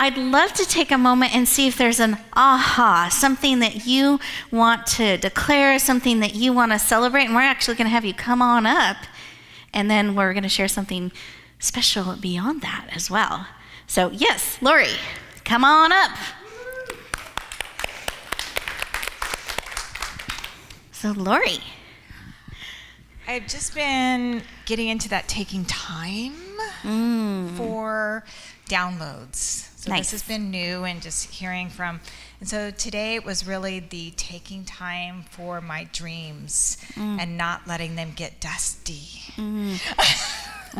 I'd love to take a moment and see if there's an aha, something that you want to declare, something that you want to celebrate. And we're actually going to have you come on up, and then we're going to share something special beyond that as well. So yes, Lori, come on up. So Lori. I've just been getting into that taking time for downloads. So Nice. This has been new and just hearing from, and so today it was really the taking time for my dreams and not letting them get dusty.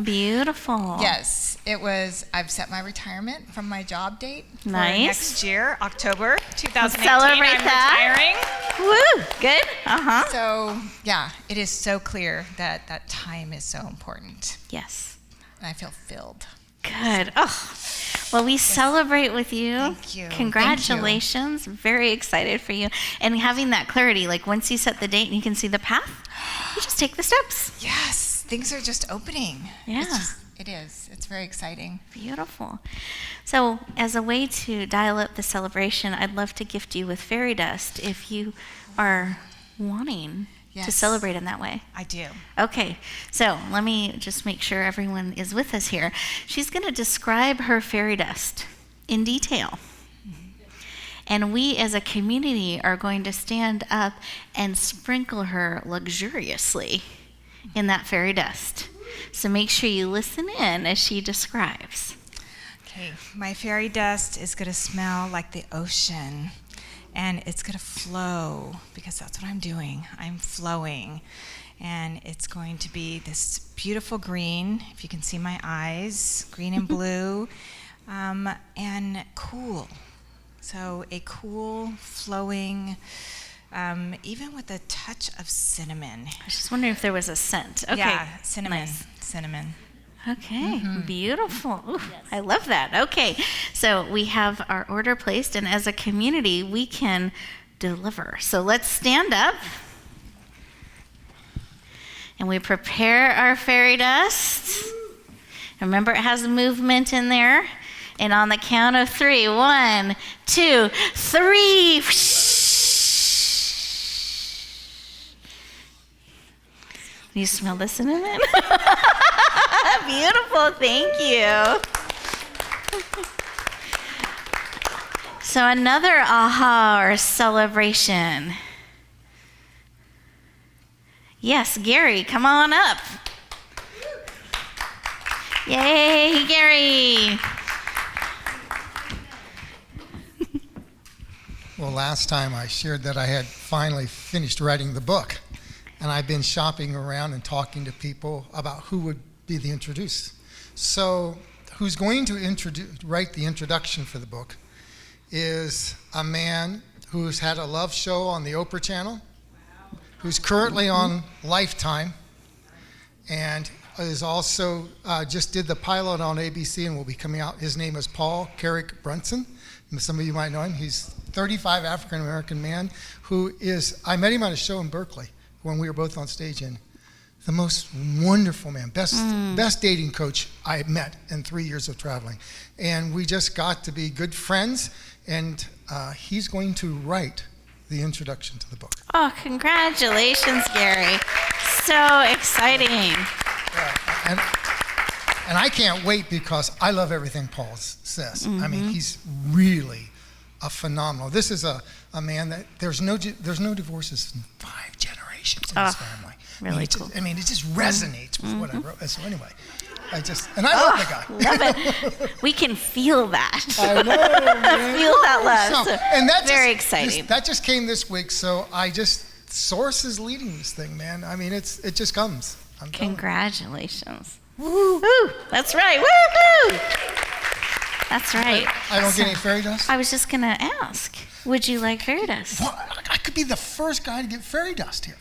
Beautiful. Yes, it was, I've set my retirement from my job date for Nice. next year, October 2018. Celebrate I'm that. retiring. Woo, good. Uh-huh. So yeah, it is so clear that that time is so important. Yes. And I feel filled. Good. Oh, well, we celebrate with you. Thank you. Congratulations. Very excited for you. And having that clarity, like once you set the date and you can see the path, you just take the steps. Yes, things are just opening. Yeah. It is. It's very exciting. Beautiful. So as a way to dial up the celebration, I'd love to gift you with fairy dust if you are wanting to Yes. celebrate in that way. I do. Okay, so let me just make sure everyone is with us here. She's going to describe her fairy dust in detail. And we as a community are going to stand up and sprinkle her luxuriously in that fairy dust. So make sure you listen in as she describes. Okay, my fairy dust is going to smell like the ocean, and it's going to flow because that's what I'm doing. I'm flowing, and it's going to be this beautiful green, if you can see my eyes, green and blue, and cool. So a cool, flowing, even with a touch of cinnamon. I was just wondering if there was a scent. Okay. Yeah, cinnamon. Nice. Cinnamon. Okay, beautiful. Ooh, I love that. Okay, so we have our order placed, and as a community, we can deliver. So let's stand up, and we prepare our fairy dust. Remember, it has movement in there. And on the count of 3, 1, 2, 3. You smell the cinnamon? Beautiful, thank you. So another aha or celebration. Yes, Gary, come on up. Yay, Gary. Well, last time I shared that I had finally finished writing the book, and I've been shopping around and talking to people about who would be the introduced. So who's going to write the introduction for the book is a man who's had a love show on the Oprah channel, who's currently on Lifetime, and is also just did the pilot on ABC and will be coming out. His name is Paul Carrick Brunson. Some of you might know him. He's 35 African-American man who is, I met him at a show in Berkeley when we were both on stage, and the most wonderful man, best dating coach I met in 3 years of traveling. And we just got to be good friends, and he's going to write the introduction to the book. Oh, congratulations, Gary. So exciting. And I can't wait because I love everything Paul says. I mean, he's really a phenomenal. This is a man that there's no divorces in 5 generations in his family. Really cool. I mean, it just resonates with what I wrote. So anyway, I love the guy. Love it. We can feel that. I know, man. Feel that love. So, and that very exciting. That just came this week. So Source is leading this thing, man. I mean, it just comes. Congratulations. Woo! Woo! That's right. Woo-hoo! That's right. I don't get any fairy dust? I was just going to ask, would you like fairy dust? Well, I could be the first guy to get fairy dust here.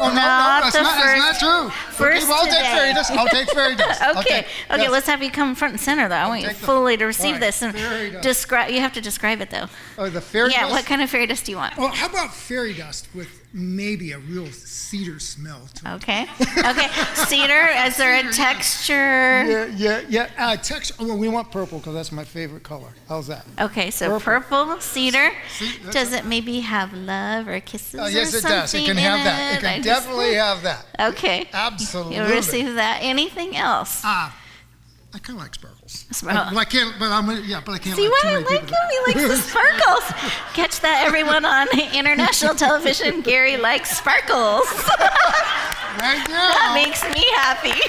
Oh, no, Not that's the not true. first Okay, well, I'll take today. fairy dust. I'll take fairy dust. Okay, yes. let's have you come front and center, though. I want you take the- fully to receive Right, this. And fairy dust. describe. You have to describe it, though. Oh, the fairy Yeah, dust? what kind of fairy dust do you want? Well, how about fairy dust with maybe a real cedar smell to it? Okay. Okay. Cedar, is there a texture? Yeah. Texture. Well, we want purple because that's my favorite color. How's that? Okay, so purple cedar. Does it maybe have love or kisses or Yes, it something does. It can in have that. It can definitely have that. Okay. Absolutely. You'll receive that. Anything else? I kind of like sparkles. Sparkles. But I can't. But I can't. See like why too I many like people him? He likes the sparkles. Catch that, everyone, on international television. Gary likes sparkles. Right now. That makes me happy.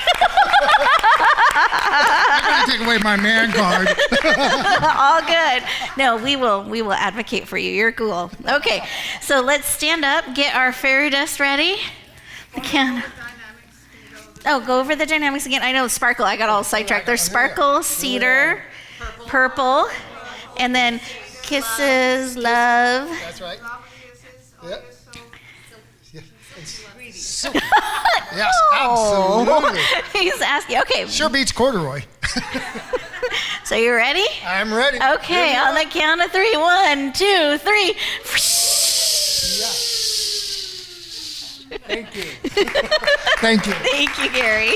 I'm gonna take away my man card. All good. No, we will advocate for you. You're cool. Okay, so let's stand up, get our fairy dust ready. Go over the dynamics again. I know sparkle. I got all sidetracked. There's sparkle, cedar, purple, and then kisses, love. That's right. Yep. Yes, absolutely. He's asking. Okay, Sure beats corduroy. so you ready? I'm ready. Okay, Here we on go. the count of 3. 1, 2, 3. Thank you. Thank you. Thank you, Gary.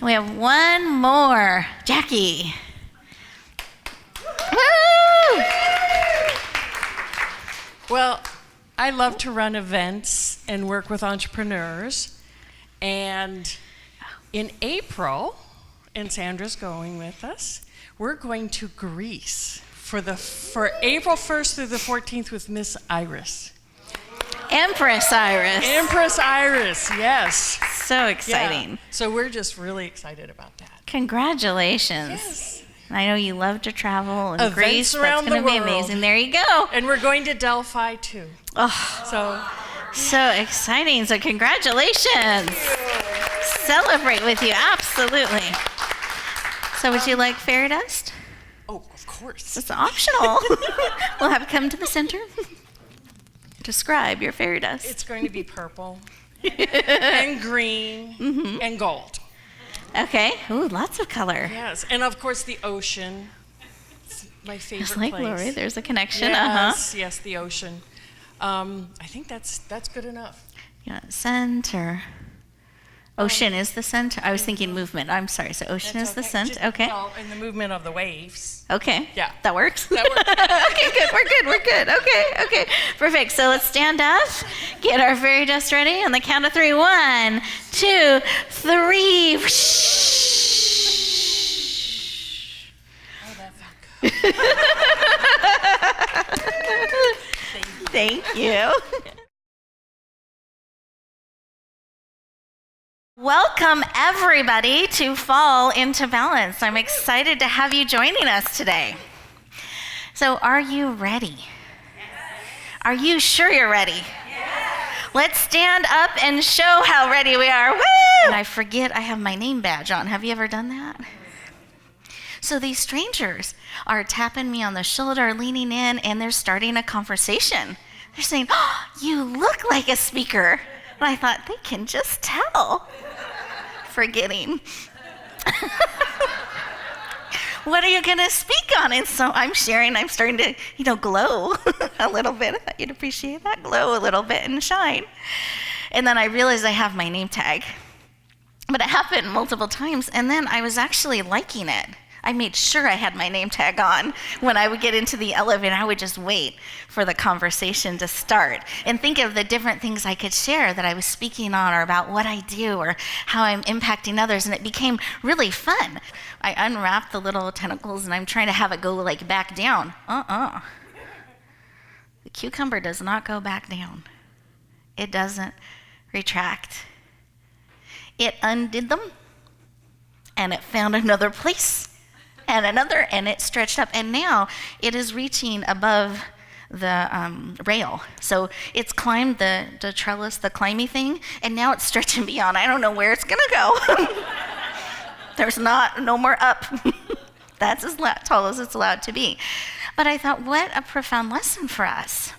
We have one more. Jackie. Woo! Well, I love to run events and work with entrepreneurs. And in April, and Sandra's going with us, we're going to Greece for April 1st through the 14th with Miss Iris. Empress Iris. Empress Iris, yes. So exciting. Yeah. So we're just really excited about that. Congratulations. Yes. I know you love to travel and Events Greece. That's around going to the be world. amazing. There you go. And we're going to Delphi too. Oh, So so exciting. So congratulations. Celebrate with you. Absolutely. So would you like fairy dust? oh, of course. It's optional. We'll have it come to the center. Describe your fairy dust. It's going to be purple and green and gold. Okay. Ooh, lots of color. Yes, and of course the ocean. It's my favorite Just like place. Lori, there's a connection. Yes, the ocean. I think that's good enough. Yeah, center. Ocean is the center. I was thinking movement. I'm sorry. So ocean That's is the okay. center. Just- Okay. well, and the movement of the waves. Okay. Yeah. That works? That works. Okay, good. We're good. Okay. Perfect. So let's stand up, get our fairy dust ready on the count of 3. 1, 2, 3. Oh, that felt good. Thank you. Welcome, everybody, to Fall into Balance. I'm excited to have you joining us today. So, are you ready? Are you sure you're ready? Let's stand up and show how ready we are. Woo! And I forget I have my name badge on. Have you ever done that? So these strangers are tapping me on the shoulder, leaning in, and they're starting a conversation. They're saying, "Oh, you look like a speaker." And I thought, they can just tell. Forgetting. What are you going to speak on? And so I'm sharing. I'm starting to, glow a little bit. I thought you'd appreciate that. Glow a little bit and shine. And then I realized I have my name tag. But it happened multiple times. And then I was actually liking it. I made sure I had my name tag on. When I would get into the elevator, I would just wait for the conversation to start and think of the different things I could share that I was speaking on, or about what I do or how I'm impacting others. And it became really fun. I unwrapped the little tentacles and I'm trying to have it go like back down. The cucumber does not go back down. It doesn't retract. It undid them and it found another place. And another, and it stretched up, and now it is reaching above the rail. So it's climbed the trellis, the climby thing, and now it's stretching beyond. I don't know where it's gonna go. There's no more up. That's as tall as it's allowed to be. But I thought, what a profound lesson for us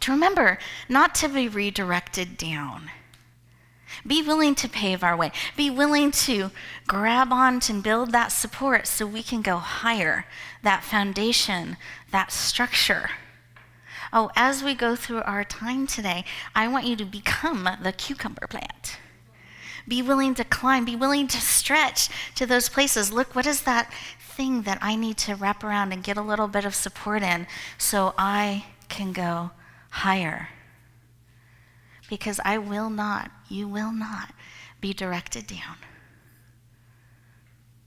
To remember not to be redirected down. Be willing to pave our way. Be willing to grab onto and build that support so we can go higher, that foundation, that structure. Oh, as we go through our time today, I want you to become the cucumber plant. Be willing to climb. Be willing to stretch to those places. Look, what is that thing that I need to wrap around and get a little bit of support in so I can go higher? Because I will not, you will not be directed down.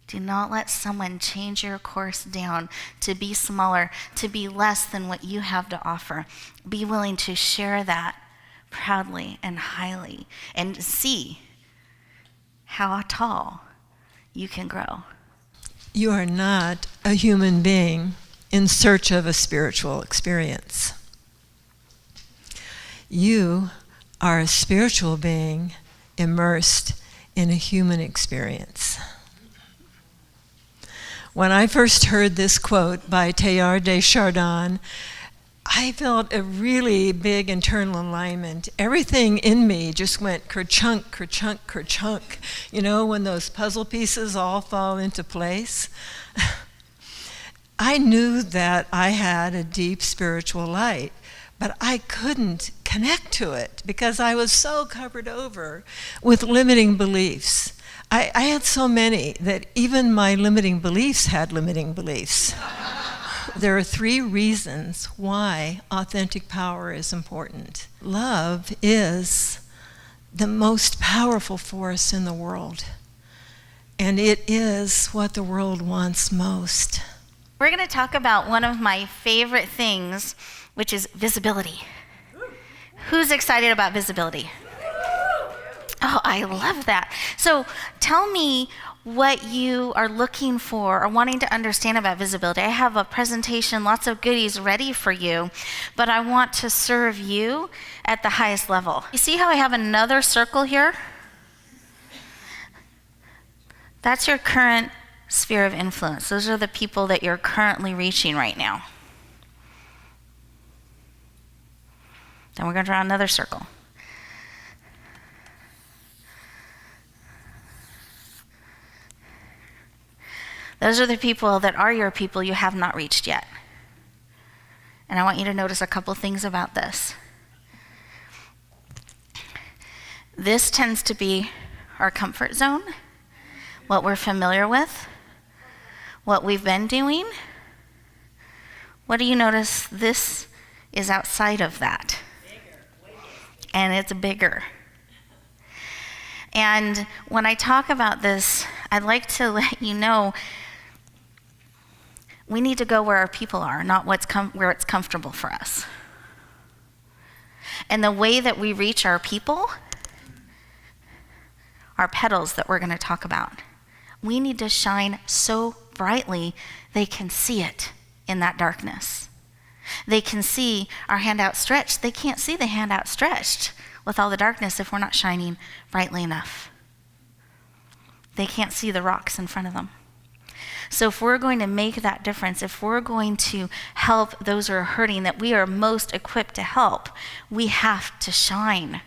Do not let someone change your course down to be smaller, to be less than what you have to offer. Be willing to share that proudly and highly and see how tall you can grow. You are not a human being in search of a spiritual experience. You are a spiritual being immersed in a human experience. When I first heard this quote by Teilhard de Chardin, I felt a really big internal alignment. Everything in me just went ker-chunk, ker-chunk, ker-chunk. You know, when those puzzle pieces all fall into place. I knew that I had a deep spiritual light, but I couldn't connect to it because I was so covered over with limiting beliefs. I had so many that even my limiting beliefs had limiting beliefs. There are 3 reasons why authentic power is important. Love is the most powerful force in the world, and it is what the world wants most. We're going to talk about one of my favorite things, which is visibility. Who's excited about visibility? Oh, I love that. So tell me what you are looking for or wanting to understand about visibility. I have a presentation, lots of goodies ready for you, but I want to serve you at the highest level. You see how I have another circle here? That's your current sphere of influence. Those are the people that you're currently reaching right now. Then we're going to draw another circle. Those are the people that are your people you have not reached yet. And I want you to notice a couple things about this. This tends to be our comfort zone, what we're familiar with, what we've been doing. What do you notice? This is outside of that. And it's bigger. And when I talk about this, I'd like to let you know we need to go where our people are, not where it's comfortable for us. And the way that we reach our people are petals that we're going to talk about. We need to shine so brightly they can see it in that darkness. They can see our hand outstretched. They can't see the hand outstretched with all the darkness if we're not shining brightly enough. They can't see the rocks in front of them. So if we're going to make that difference, if we're going to help those who are hurting, that we are most equipped to help, we have to shine.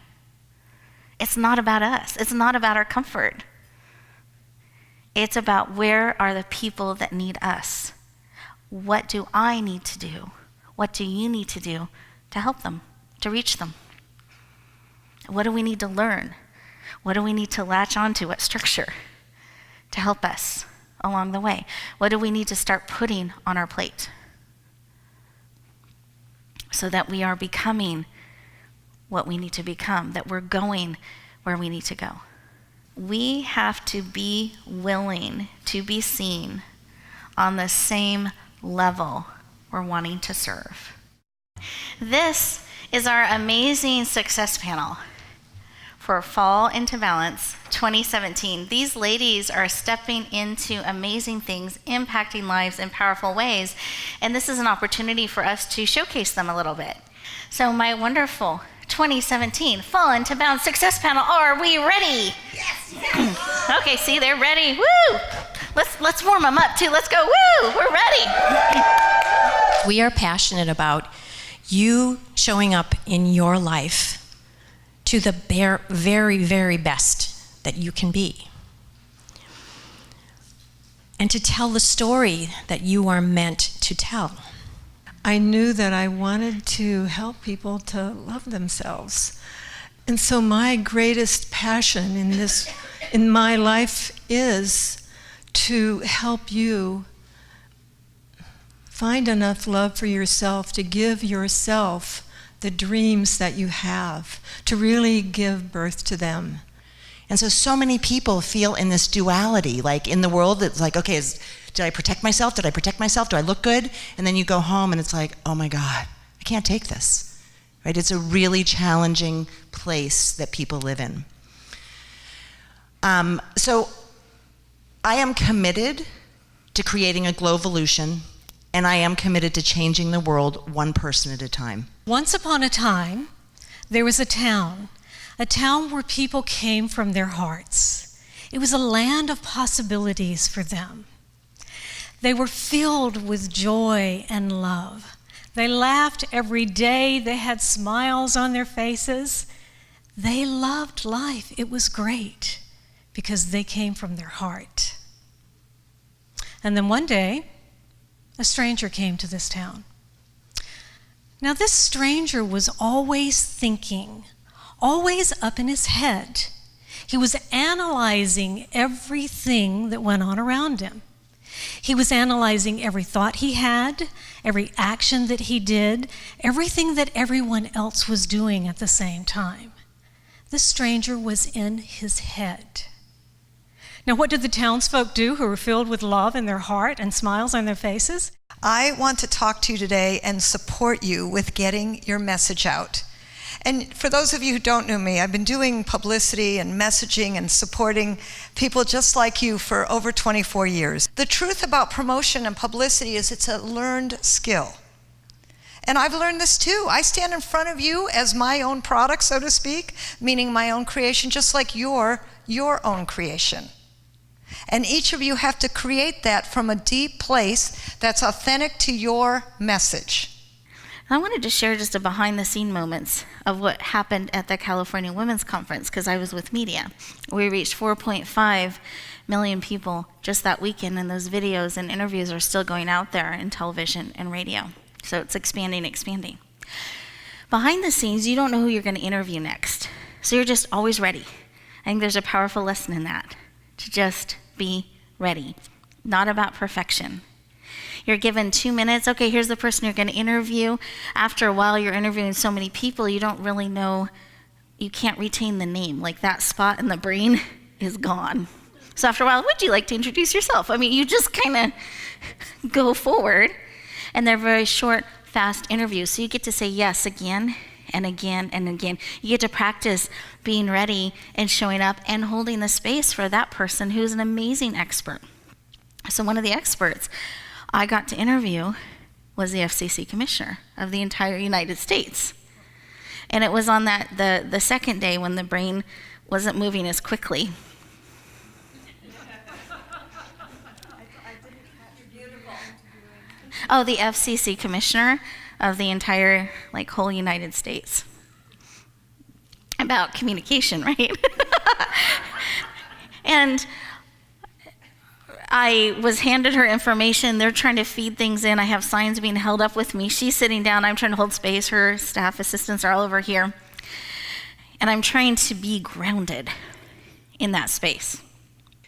It's not about us. It's not about our comfort. It's about where are the people that need us. What do I need to do? What do you need to do to help them, to reach them? What do we need to learn? What do we need to latch onto? What structure to help us along the way? What do we need to start putting on our plate so that we are becoming what we need to become, that we're going where we need to go? We have to be willing to be seen on the same level we're wanting to serve. This is our amazing success panel for Fall into Balance 2017. These ladies are stepping into amazing things, impacting lives in powerful ways, and this is an opportunity for us to showcase them a little bit. So my wonderful 2017 Fall into Balance Success Panel, are we ready? Yes. Okay, see, they're ready. Woo! Let's warm them up too. Let's go. Woo! We're ready. We are passionate about you showing up in your life to the very, very best that you can be. And to tell the story that you are meant to tell. I knew that I wanted to help people to love themselves. And so my greatest passion in my life is to help you find enough love for yourself to give yourself the dreams that you have, to really give birth to them. And so many people feel in this duality, like in the world, it's like, okay, did I protect myself? Did I protect myself? Do I look good? And then you go home and it's like, oh my God, I can't take this, right? It's a really challenging place that people live in. So I am committed to creating a Glowvolution, and I am committed to changing the world one person at a time. Once upon a time, there was a town where people came from their hearts. It was a land of possibilities for them. They were filled with joy and love. They laughed every day. They had smiles on their faces. They loved life. It was great because they came from their heart. And then one day, a stranger came to this town. Now, this stranger was always thinking, always up in his head. He was analyzing everything that went on around him. He was analyzing every thought he had, every action that he did, everything that everyone else was doing at the same time. The stranger was in his head. Now, what did the townsfolk do who were filled with love in their heart and smiles on their faces? I want to talk to you today and support you with getting your message out. And for those of you who don't know me, I've been doing publicity and messaging and supporting people just like you for over 24 years. The truth about promotion and publicity is it's a learned skill. And I've learned this too. I stand in front of you as my own product, so to speak, meaning my own creation, just like your own creation. And each of you have to create that from a deep place that's authentic to your message. I wanted to share just a behind-the-scene moments of what happened at the California Women's Conference, because I was with media. We reached 4.5 million people just that weekend, and those videos and interviews are still going out there in television and radio. So it's expanding. Behind the scenes, you don't know who you're going to interview next. So you're just always ready. I think there's a powerful lesson in that, to just be ready. Not about perfection. You're given 2 minutes. Okay, here's the person you're going to interview. After a while, you're interviewing so many people, you don't really know, you can't retain the name. Like that spot in the brain is gone. So after a while, would you like to introduce yourself? I mean, you just kind of go forward. And they're very short, fast interviews. So you get to say yes again and again and again. You get to practice being ready and showing up and holding the space for that person who's an amazing expert. So one of the experts I got to interview was the FCC commissioner of the entire United States. And it was on the second day when the brain wasn't moving as quickly. Oh, the FCC commissioner of the entire, whole United States. About communication, right? And I was handed her information. They're trying to feed things in. I have signs being held up with me. She's sitting down. I'm trying to hold space. Her staff assistants are all over here. And I'm trying to be grounded in that space.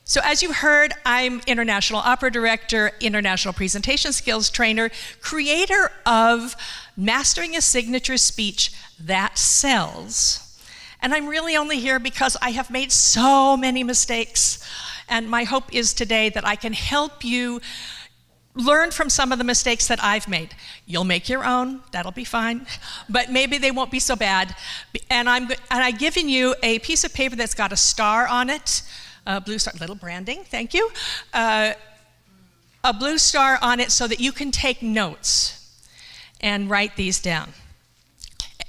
So as you heard, I'm International Opera Director, International Presentation Skills Trainer, creator of Mastering a Signature Speech That Sells. And I'm really only here because I have made so many mistakes. And my hope is today that I can help you learn from some of the mistakes that I've made. You'll make your own, that'll be fine, but maybe they won't be so bad. And I've given you a piece of paper that's got a star on it, a blue star, little branding, thank you. A blue star on it so that you can take notes and write these down.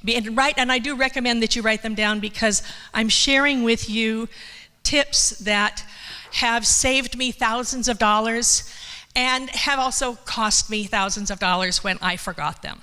And I do recommend that you write them down because I'm sharing with you tips that have saved me thousands of dollars and have also cost me thousands of dollars when I forgot them.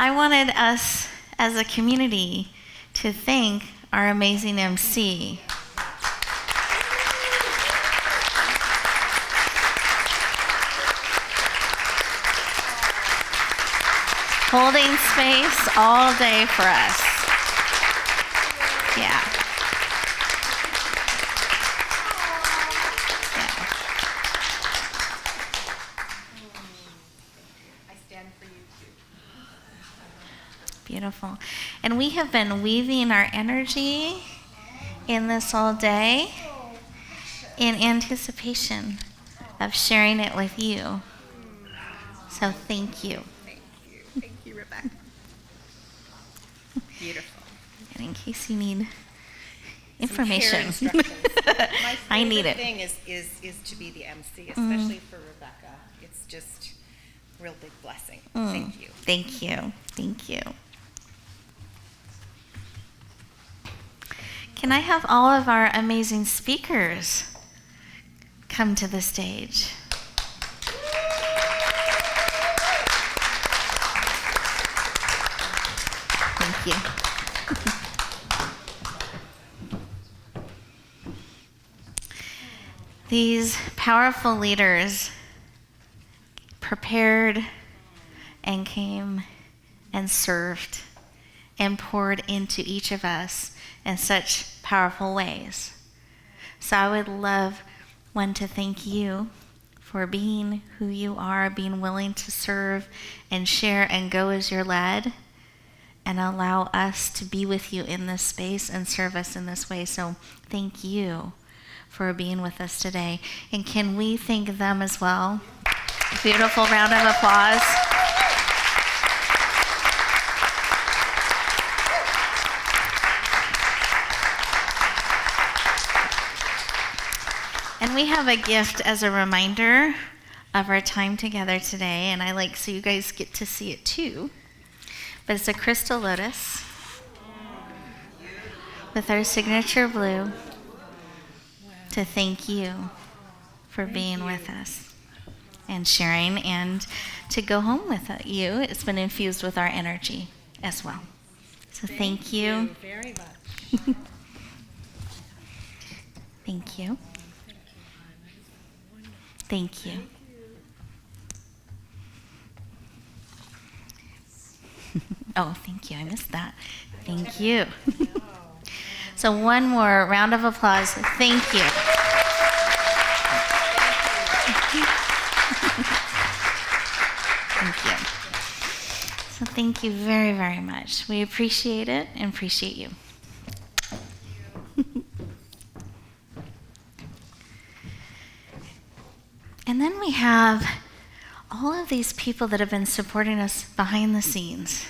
I wanted us as a community to thank our amazing MC. Holding space all day for us. Yeah. Beautiful. And we have been weaving our energy in this all day in anticipation of sharing it with you. So thank you. Thank you, Rebecca. Beautiful. And in case you need information, My I need favorite it. thing is to be the MC, especially for Rebecca. It's just a real big blessing. Thank you. Thank you. Thank you. Can I have all of our amazing speakers come to the stage? Thank you. These powerful leaders prepared and came and served and poured into each of us in such powerful ways. So I would love to thank you for being who you are, being willing to serve and share and go as you're led, and allow us to be with you in this space and serve us in this way. So thank you for being with us today. And can we thank them as well? Beautiful round of applause. And we have a gift as a reminder of our time together today, and so you guys get to see it too. But it's a crystal lotus with our signature blue to thank you for being with us and sharing, and to go home with you. It's been infused with our energy as well. So thank you. Very much. Thank you. Thank you. Oh, thank you. I missed that. Thank you. So one more round of applause. Thank you. Thank you. So thank you very, very much. We appreciate it and appreciate you. And then we have all of these people that have been supporting us behind the scenes,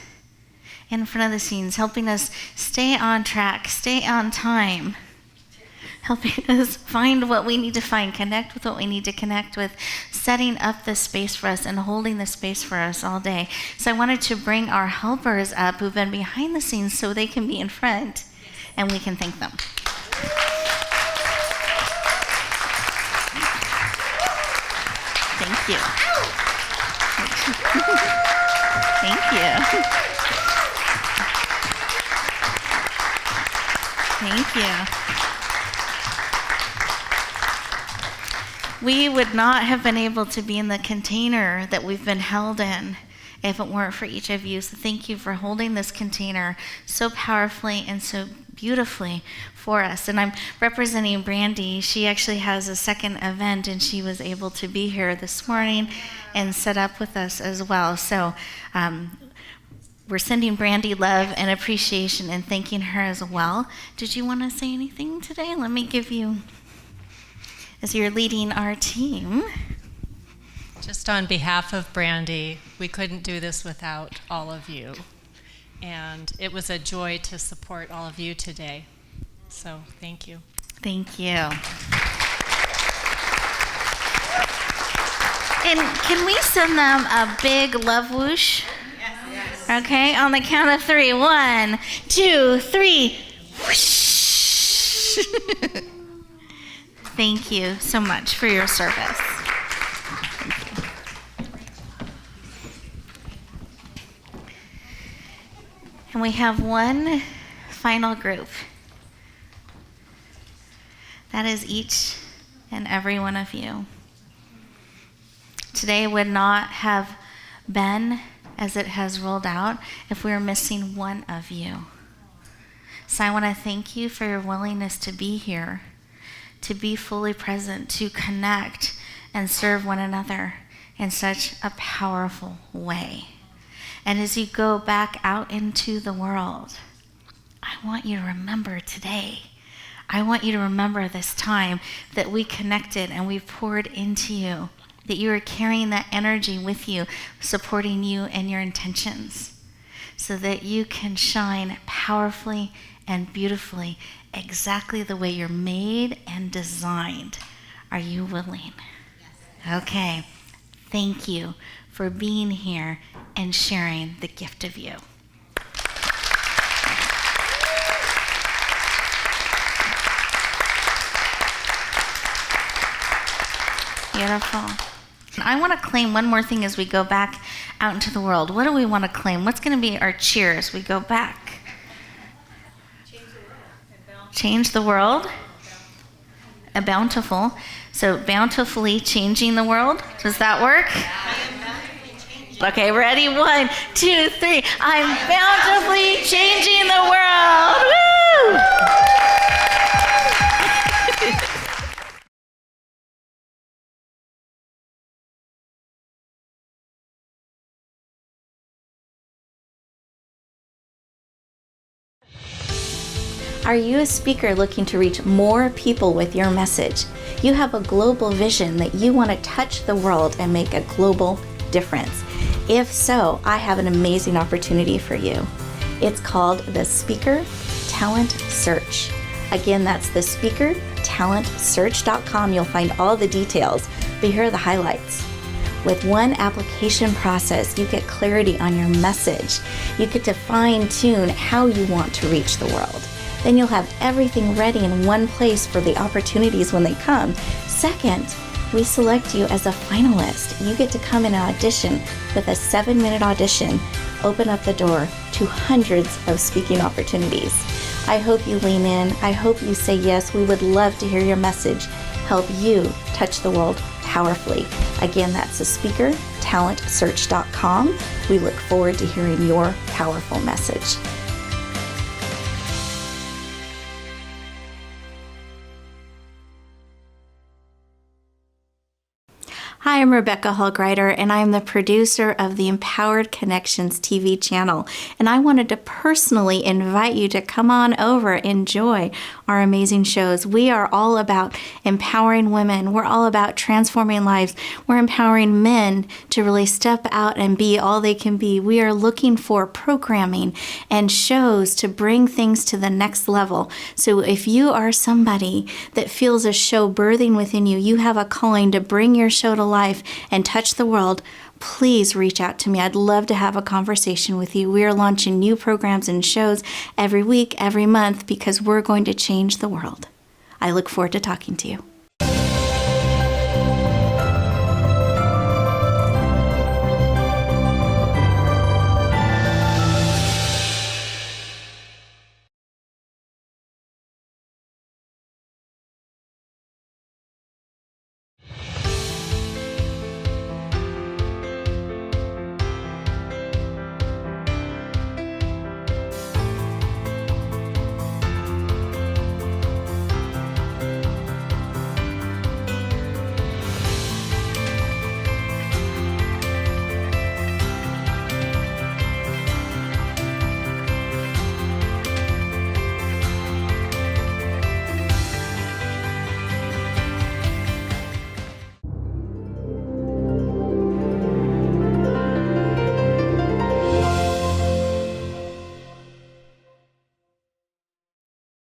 in front of the scenes, helping us stay on track, stay on time, helping us find what we need to find, connect with what we need to connect with, setting up the space for us and holding the space for us all day. So I wanted to bring our helpers up who've been behind the scenes so they can be in front and we can thank them. Thank you. Thank you. Thank you. We would not have been able to be in the container that we've been held in if it weren't for each of you. So thank you for holding this container so powerfully and so beautifully for us. And I'm representing Brandy. She actually has a second event, and she was able to be here this morning and set up with us as well. So we're sending Brandy love and appreciation and thanking her as well. Did you want to say anything today? Let me give you, as you're leading our team. Just on behalf of Brandy, we couldn't do this without all of you. And it was a joy to support all of you today. So thank you. Thank you. And can we send them a big love whoosh? Yes. Okay, on the count of 3. 1, 2, 3. Whoosh. Thank you so much for your service. Thank you. And we have one final group. That is each and every one of you. Today would not have been as it has rolled out if we were missing one of you. So I want to thank you for your willingness to be here, to be fully present, to connect and serve one another in such a powerful way. And as you go back out into the world, I want you to remember today. I want you to remember this time that we connected and we poured into you, that you are carrying that energy with you, supporting you and your intentions, so that you can shine powerfully and beautifully exactly the way you're made and designed. Are you willing? Yes. Okay. Thank you for being here and sharing the gift of you. Beautiful. I want to claim one more thing as we go back out into the world. What do we want to claim? What's going to be our cheer as we go back? Change the world. A bountiful. So bountifully changing the world. Does that work? Okay, ready? 1, 2, 3. I'm bountifully changing the world. Woo! Are you a speaker looking to reach more people with your message? You have a global vision that you want to touch the world and make a global difference. If so, I have an amazing opportunity for you. It's called the Speaker Talent Search. Again, that's the speakertalentsearch.com. You'll find all the details, but here are the highlights. With one application process, you get clarity on your message. You get to fine-tune how you want to reach the world. Then you'll have everything ready in one place for the opportunities when they come. Second, we select you as a finalist. You get to come in and audition with a 7-minute audition, open up the door to hundreds of speaking opportunities. I hope you lean in. I hope you say yes. We would love to hear your message. Help you touch the world powerfully. Again, that's the speakertalentsearch.com. We look forward to hearing your powerful message. Hi, I'm Rebecca Hall Gruyter, and I am the producer of the Empowered Connections TV channel. And I wanted to personally invite you to come on over, enjoy our amazing shows. We are all about empowering women. We're all about transforming lives. We're empowering men to really step out and be all they can be. We are looking for programming and shows to bring things to the next level. So if you are somebody that feels a show birthing within you, you have a calling to bring your show to life and touch the world, please reach out to me. I'd love to have a conversation with you. We are launching new programs and shows every week, every month, because we're going to change the world. I look forward to talking to you.